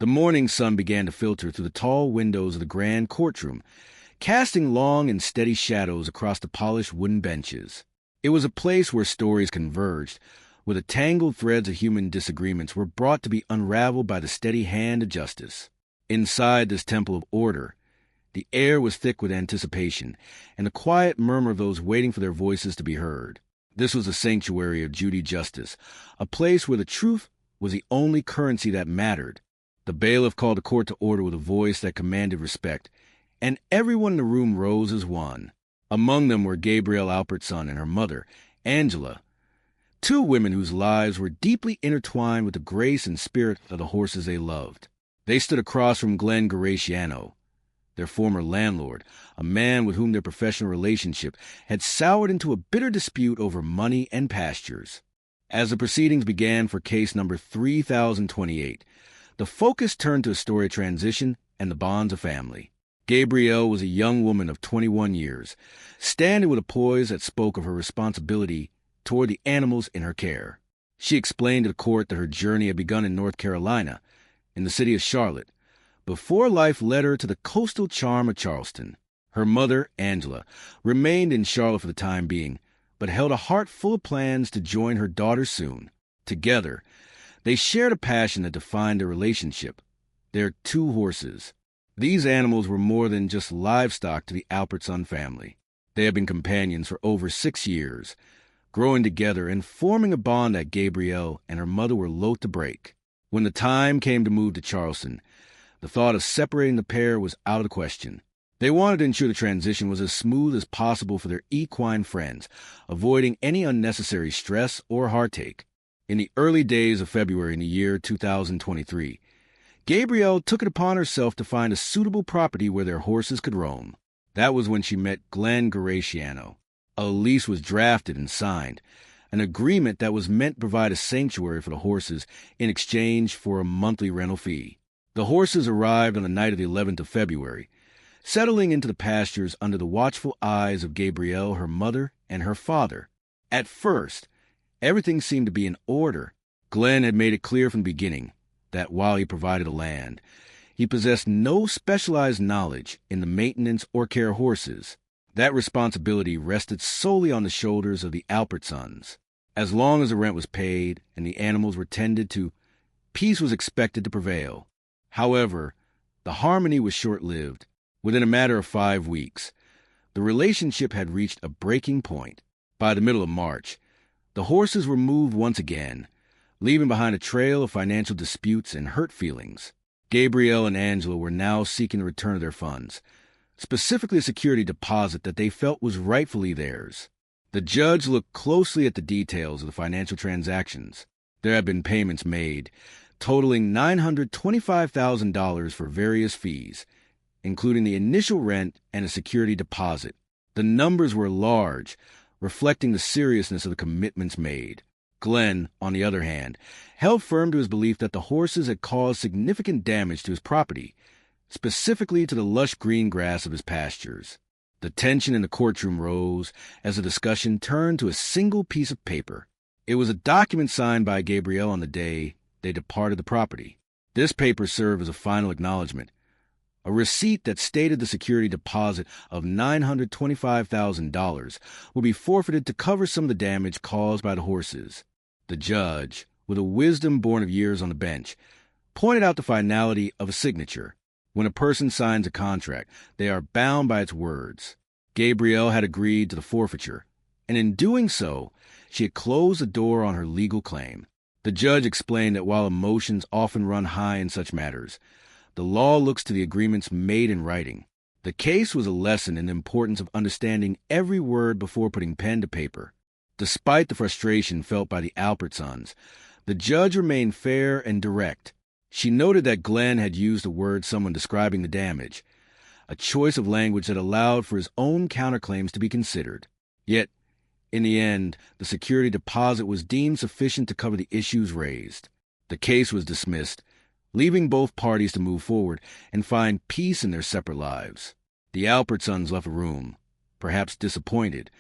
The morning sun began to filter through the tall windows of the grand courtroom, casting long and steady shadows across the polished wooden benches. It was a place where stories converged, where the tangled threads of human disagreements were brought to be unraveled by the steady hand of justice. Inside this temple of order, the air was thick with anticipation and the quiet murmur of those waiting for their voices to be heard. This was a sanctuary of Judy Justice, a place where the truth was the only currency that mattered. The bailiff called the court to order with a voice that commanded respect, and everyone in the room rose as one. Among them were Gabrielle Alpertson and her mother, Angela, two women whose lives were deeply intertwined with the grace and spirit of the horses they loved. They stood across from Glenn Garaciano, their former landlord, a man with whom their professional relationship had soured into a bitter dispute over money and pastures. As the proceedings began for case number 3028, the focus turned to a story of transition and the bonds of family. Gabrielle was a young woman of 21 years, standing with a poise that spoke of her responsibility toward the animals in her care. She explained to the court that her journey had begun in North Carolina, in the city of Charlotte, before life led her to the coastal charm of Charleston. Her mother, Angela, remained in Charlotte for the time being, but held a heart full of plans to join her daughter soon. Together, they shared a passion that defined their relationship, their two horses. These animals were more than just livestock to the Alpertson family. They had been companions for over 6 years, growing together and forming a bond that Gabrielle and her mother were loath to break. When the time came to move to Charleston, the thought of separating the pair was out of the question. They wanted to ensure the transition was as smooth as possible for their equine friends, avoiding any unnecessary stress or heartache. In the early days of February in the year 2023, Gabrielle took it upon herself to find a suitable property where their horses could roam. That was when she met Glenn Garaciano. A lease was drafted and signed, an agreement that was meant to provide a sanctuary for the horses in exchange for a monthly rental fee. The horses arrived on the night of the 11th of February, settling into the pastures under the watchful eyes of Gabrielle, her mother, and her father. At first, everything seemed to be in order. Glenn had made it clear from the beginning that while he provided the land, he possessed no specialized knowledge in the maintenance or care of horses. That responsibility rested solely on the shoulders of the Alpertsons. As long as the rent was paid and the animals were tended to, peace was expected to prevail. However, the harmony was short-lived. Within a matter of 5 weeks, the relationship had reached a breaking point. By the middle of March, the horses were moved once again, leaving behind a trail of financial disputes and hurt feelings. Gabrielle and Angela were now seeking the return of their funds, specifically a security deposit that they felt was rightfully theirs. The judge looked closely at the details of the financial transactions. There had been payments made, totaling $925,000 for various fees, including the initial rent and a security deposit. The numbers were large, reflecting the seriousness of the commitments made. Glenn, on the other hand, held firm to his belief that the horses had caused significant damage to his property, specifically to the lush green grass of his pastures. The tension in the courtroom rose as the discussion turned to a single piece of paper. It was a document signed by Gabrielle on the day they departed the property. This paper served as a final acknowledgement, a receipt that stated the security deposit of $925,000 would be forfeited to cover some of the damage caused by the horses. The judge, with a wisdom born of years on the bench, pointed out the finality of a signature. When a person signs a contract, they are bound by its words. Gabrielle had agreed to the forfeiture, and in doing so, she had closed the door on her legal claim. The judge explained that while emotions often run high in such matters, the law looks to the agreements made in writing. The case was a lesson in the importance of understanding every word before putting pen to paper. Despite the frustration felt by the Alpertsons, the judge remained fair and direct. She noted that Glenn had used a word someone describing the damage, a choice of language that allowed for his own counterclaims to be considered. Yet, in the end, the security deposit was deemed sufficient to cover the issues raised. The case was dismissed, leaving both parties to move forward and find peace in their separate lives. The Alpertsons left the room, perhaps disappointed,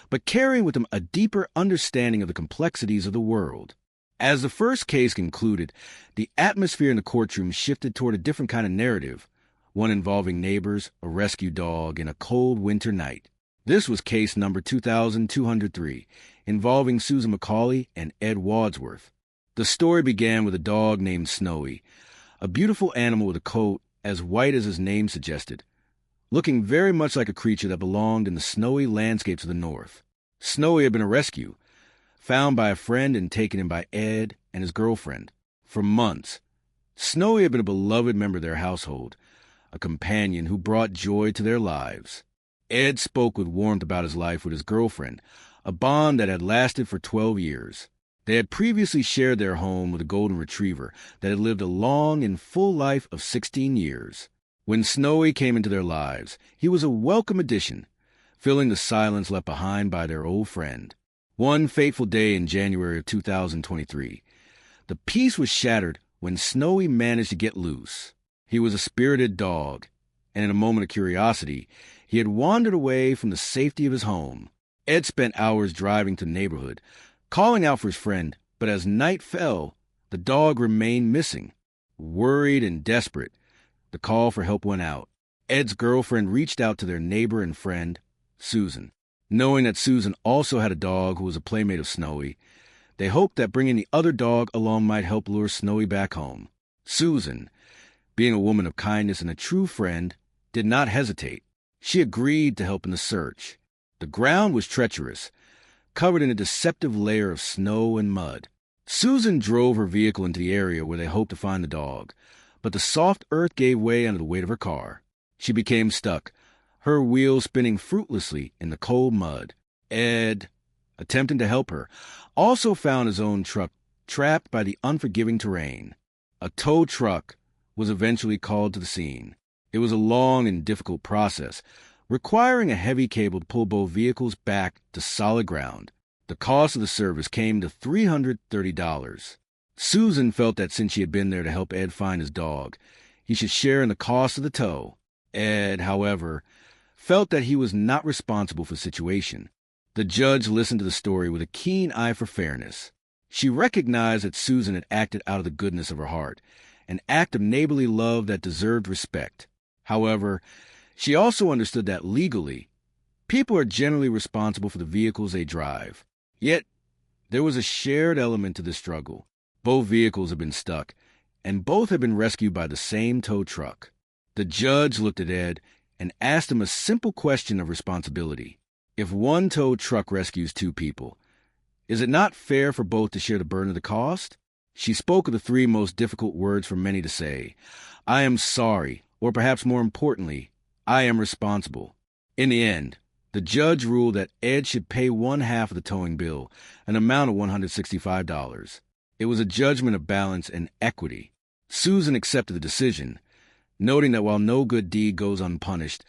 but carrying with them a deeper understanding of the complexities of the world. As the first case concluded, the atmosphere in the courtroom shifted toward a different kind of narrative, one involving neighbors, a rescue dog, and a cold winter night. This was case number 2203, involving Susan McCauley and Ed Wadsworth. The story began with a dog named Snowy, a beautiful animal with a coat as white as his name suggested, looking very much like a creature that belonged in the snowy landscapes of the north. Snowy had been a rescue, found by a friend and taken in by Ed and his girlfriend. For months, Snowy had been a beloved member of their household, a companion who brought joy to their lives. Ed spoke with warmth about his life with his girlfriend, a bond that had lasted for 12 years. They had previously shared their home with a golden retriever that had lived a long and full life of 16 years. When Snowy came into their lives, he was a welcome addition, filling the silence left behind by their old friend. One fateful day in January of 2023, the peace was shattered when Snowy managed to get loose. He was a spirited dog, and in a moment of curiosity, he had wandered away from the safety of his home. Ed spent hours driving to the neighborhood, calling out for his friend, but as night fell, the dog remained missing. Worried and desperate, the call for help went out. Ed's girlfriend reached out to their neighbor and friend, Susan. Knowing that Susan also had a dog who was a playmate of Snowy, they hoped that bringing the other dog along might help lure Snowy back home. Susan, being a woman of kindness and a true friend, did not hesitate. She agreed to help in the search. The ground was treacherous, covered in a deceptive layer of snow and mud. Susan drove her vehicle into the area where they hoped to find the dog, but the soft earth gave way under the weight of her car. She became stuck, her wheels spinning fruitlessly in the cold mud. Ed, attempting to help her, also found his own truck trapped by the unforgiving terrain. A tow truck was eventually called to the scene. It was a long and difficult process, requiring a heavy cable to pull both vehicles back to solid ground. The cost of the service came to $330. Susan felt that since she had been there to help Ed find his dog, he should share in the cost of the tow. Ed, however, felt that he was not responsible for the situation. The judge listened to the story with a keen eye for fairness. She recognized that Susan had acted out of the goodness of her heart, an act of neighborly love that deserved respect. However, she also understood that legally, people are generally responsible for the vehicles they drive. Yet, there was a shared element to the struggle. Both vehicles had been stuck, and both had been rescued by the same tow truck. The judge looked at Ed and asked him a simple question of responsibility. If one tow truck rescues two people, is it not fair for both to share the burden of the cost? She spoke of the three most difficult words for many to say: I am sorry, or perhaps more importantly, I am responsible. In the end, the judge ruled that Ed should pay one half of the towing bill, an amount of $165. It was a judgment of balance and equity. Susan accepted the decision, noting that while no good deed goes unpunished,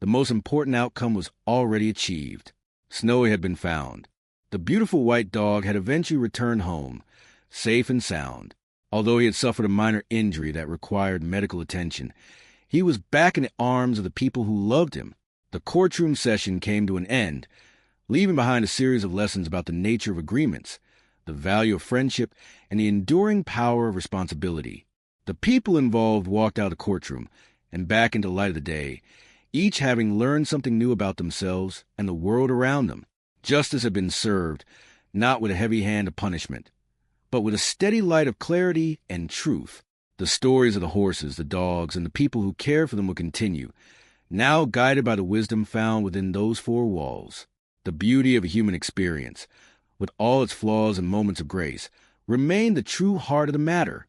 the most important outcome was already achieved. Snowy had been found. The beautiful white dog had eventually returned home, safe and sound. Although he had suffered a minor injury that required medical attention, he was back in the arms of the people who loved him. The courtroom session came to an end, leaving behind a series of lessons about the nature of agreements, the value of friendship, and the enduring power of responsibility. The people involved walked out of the courtroom and back into the light of the day, each having learned something new about themselves and the world around them. Justice had been served, not with a heavy hand of punishment, but with a steady light of clarity and truth. The stories of the horses, the dogs, and the people who cared for them would continue, now guided by the wisdom found within those four walls. The beauty of a human experience, with all its flaws and moments of grace, remained the true heart of the matter.